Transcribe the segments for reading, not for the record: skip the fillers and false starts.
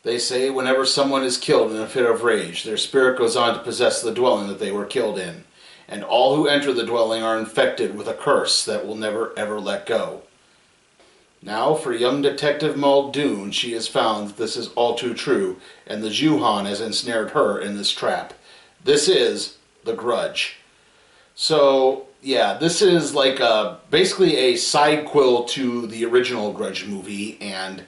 They say whenever someone is killed in a fit of rage, their spirit goes on to possess the dwelling that they were killed in, and all who enter the dwelling are infected with a curse that will never ever let go. Now, for young Detective Muldoon, she has found that this is all too true, and the Juhan has ensnared her in this trap. This is The Grudge. So, yeah, this is like basically a side quill to the original Grudge movie, and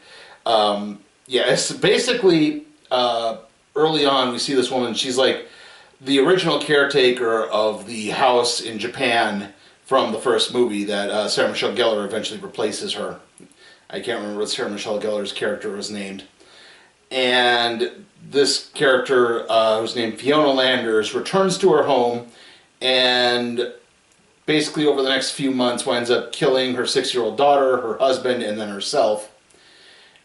yeah, it's basically early on we see this woman. She's like the original caretaker of the house in Japan from the first movie that Sarah Michelle Gellar eventually replaces her. I can't remember what Sarah Michelle Gellar's character was named. And this character, who's named Fiona Landers, returns to her home and basically over the next few months winds up killing her 6-year-old daughter, her husband, and then herself.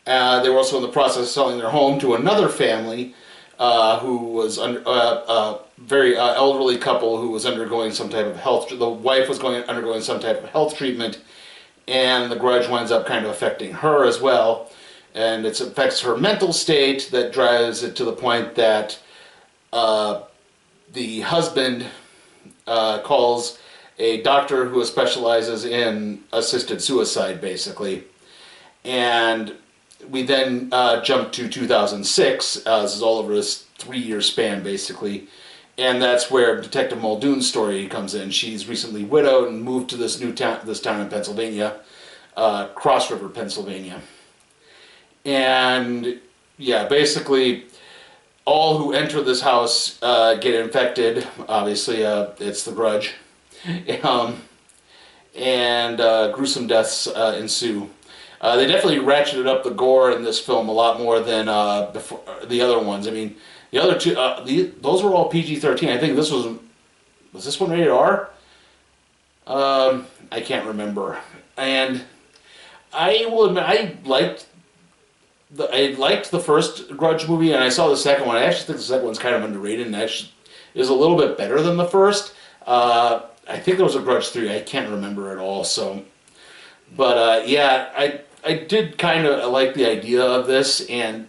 They were also in the process of selling their home to another family who was a very elderly couple who was undergoing some type of health. The wife was undergoing some type of health treatment, and the grudge winds up kind of affecting her as well. And it affects her mental state that drives it to the point that the husband calls a doctor who specializes in assisted suicide, basically. And we then jump to 2006. This is all over this 3-year span, basically. And that's where Detective Muldoon's story comes in. She's recently widowed and moved to this town in Pennsylvania, Cross River, Pennsylvania. And yeah, basically, all who enter this house get infected. Obviously, it's the Grudge, and gruesome deaths ensue. They definitely ratcheted up the gore in this film a lot more than before, the other ones. I mean, the other two, those were all PG-13. I think this was this one rated R? I can't remember. And I will admit, I liked the first Grudge movie, and I saw the second one. I actually think the second one's kind of underrated, and actually is a little bit better than the first. I think there was a Grudge 3. I can't remember at all. So, but yeah, I did kind of like the idea of this, and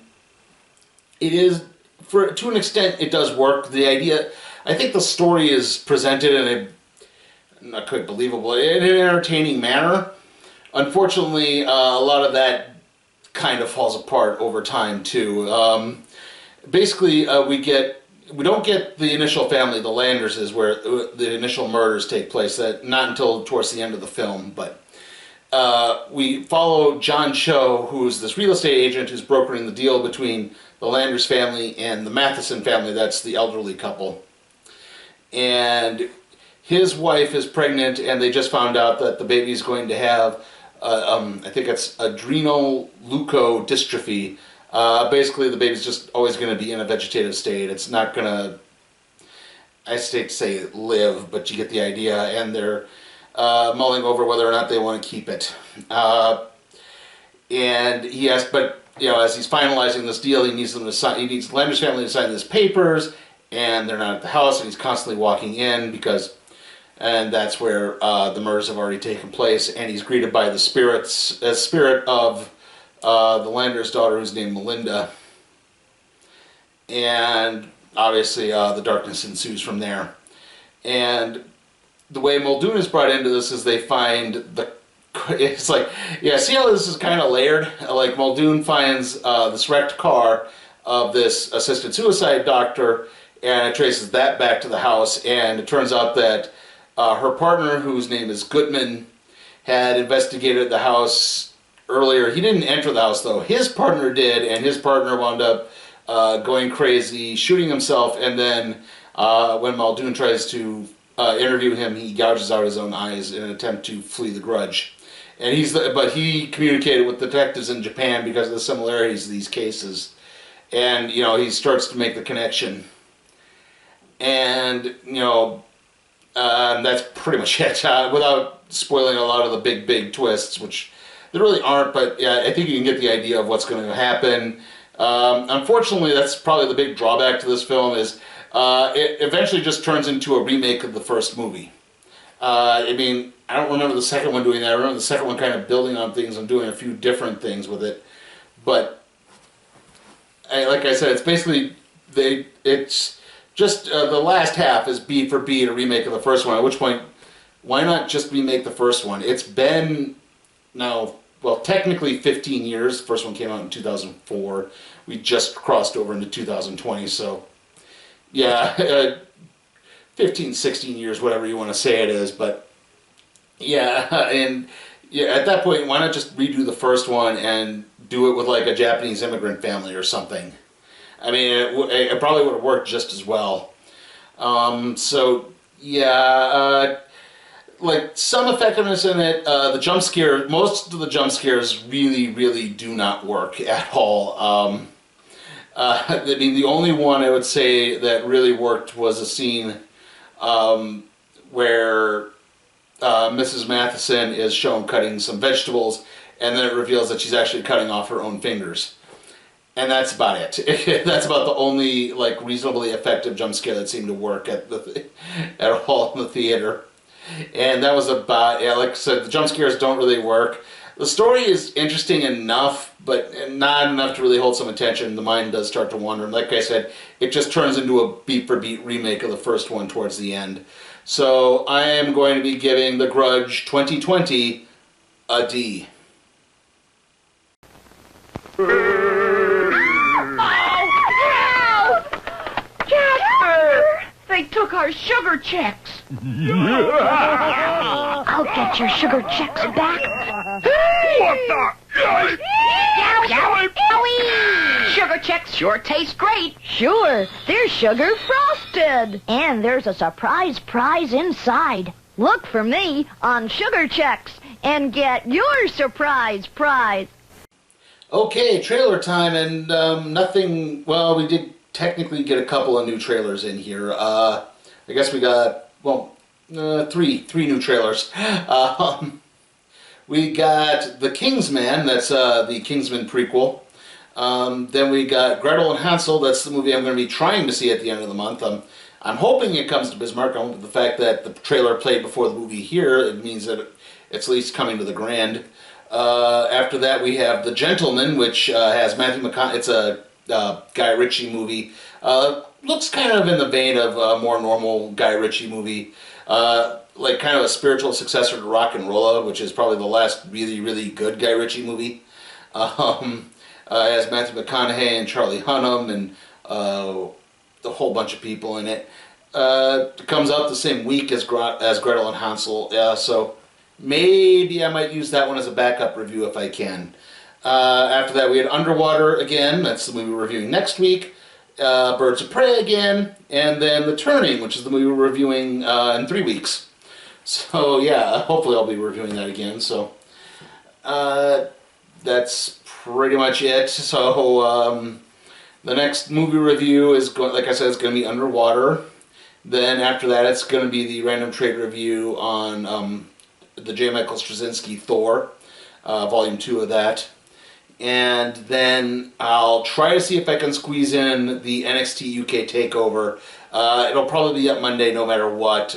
it is, to an extent, it does work. The idea, I think the story is presented in a not quite believable, in an entertaining manner. Unfortunately, a lot of that kind of falls apart over time too. Basically, we don't get the initial family, the Landerses, where the initial murders take place. That not until towards the end of the film, but we follow John Cho, who's this real estate agent who's brokering the deal between the Landers family and the Matheson family. That's the elderly couple, and his wife is pregnant, and they just found out that the baby is going to have I think it's adrenal leukodystrophy. Basically, the baby's just always going to be in a vegetative state. It's not going to, I hate to say live, but you get the idea. And they're mulling over whether or not they want to keep it. And he asked, but you know, as he's finalizing this deal, he needs them to sign. He needs Landers family to sign these papers, and they're not at the house, and he's constantly walking in because. And that's where the murders have already taken place, and he's greeted by the spirit of the Landers' daughter, who's named Melinda. And obviously, the darkness ensues from there. And the way Muldoon is brought into this is they find it's like, yeah, see how this is kind of layered? Like Muldoon finds this wrecked car of this assisted suicide doctor, and it traces that back to the house, and it turns out that her partner, whose name is Goodman, had investigated the house earlier. He didn't enter the house, though. His partner did, and his partner wound up going crazy, shooting himself, and then when Muldoon tries to interview him, he gouges out his own eyes in an attempt to flee the Grudge. And but he communicated with detectives in Japan because of the similarities of these cases. And, you know, he starts to make the connection. And, you know, that's pretty much it, without spoiling a lot of the big twists, which there really aren't, but yeah, I think you can get the idea of what's going to happen. Unfortunately, that's probably the big drawback to this film is it eventually just turns into a remake of the first movie. I mean, I don't remember the second one doing that. I remember the second one kind of building on things and doing a few different things with it, but like I said, it's basically it's just the last half is beat for beat a remake of the first one. At which point, why not just remake the first one? It's been now, well, technically 15 years. The first one came out in 2004. We just crossed over into 2020, so yeah, 15, 16 years, whatever you want to say it is. But yeah, and yeah, at that point, why not just redo the first one and do it with like a Japanese immigrant family or something? I mean, it probably would have worked just as well. So yeah, like some effectiveness in it. The jump scare, most of the jump scares really, really do not work at all. I mean, the only one I would say that really worked was a scene where Mrs. Matheson is shown cutting some vegetables, and then it reveals that she's actually cutting off her own fingers. And that's about it. That's about the only like reasonably effective jump scare that seemed to work at all in the theater. And that was about, yeah, like I said, the jump scares don't really work. The story is interesting enough, but not enough to really hold some attention. The mind does start to wander. And like I said, it just turns into a beat-for-beat remake of the first one towards the end. So I am going to be giving The Grudge 2020 a D. They took our sugar checks. I'll get your sugar checks back. Hey! What the? Sugar checks sure taste great. Sure, they're sugar frosted. And there's a surprise prize inside. Look for me on Sugar Checks and get your surprise prize. Okay, trailer time, and nothing, well, we did technically get a couple of new trailers in here. I guess we got, well, three new trailers. We got The Kingsman, that's the Kingsman prequel. Then we got Gretel and Hansel, that's the movie I'm going to be trying to see at the end of the month. I'm hoping it comes to Bismarck. The fact that the trailer played before the movie here, it means that it's at least coming to the Grand. After that we have The Gentleman, which has Matthew McConaughey. It's a Guy Ritchie movie. Looks kind of in the vein of a more normal Guy Ritchie movie. Like kind of a spiritual successor to Rock and Rolla, which is probably the last really, really good Guy Ritchie movie. It has Matthew McConaughey and Charlie Hunnam and a whole bunch of people in it. It comes out the same week as Gretel and Hansel, so maybe I might use that one as a backup review if I can. After that we had Underwater again, that's the movie we're reviewing next week. Birds of Prey again, and then The Turning, which is the movie we're reviewing in 3 weeks. So yeah, hopefully I'll be reviewing that again. So that's pretty much it. So the next movie review is going, like I said, it's going to be Underwater. Then after that, it's going to be the random trade review on the J. Michael Straczynski Thor, Volume 2 of that. And then I'll try to see if I can squeeze in the NXT UK TakeOver. It'll probably be up Monday no matter what.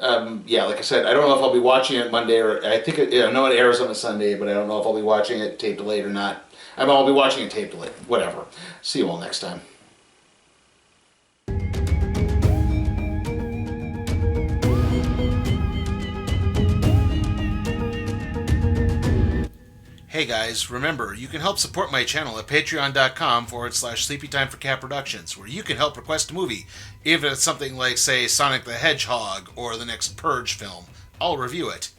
Yeah, like I said, I don't know if I'll be watching it Monday, or I think I know it airs on a Sunday, but I don't know if I'll be watching it taped late or not. I'll be watching it taped late. Whatever. See you all next time. Hey guys, remember, you can help support my channel at patreon.com/SleepyTimeForCat Productions, where you can help request a movie, even if it's something like, say, Sonic the Hedgehog or the next Purge film. I'll review it.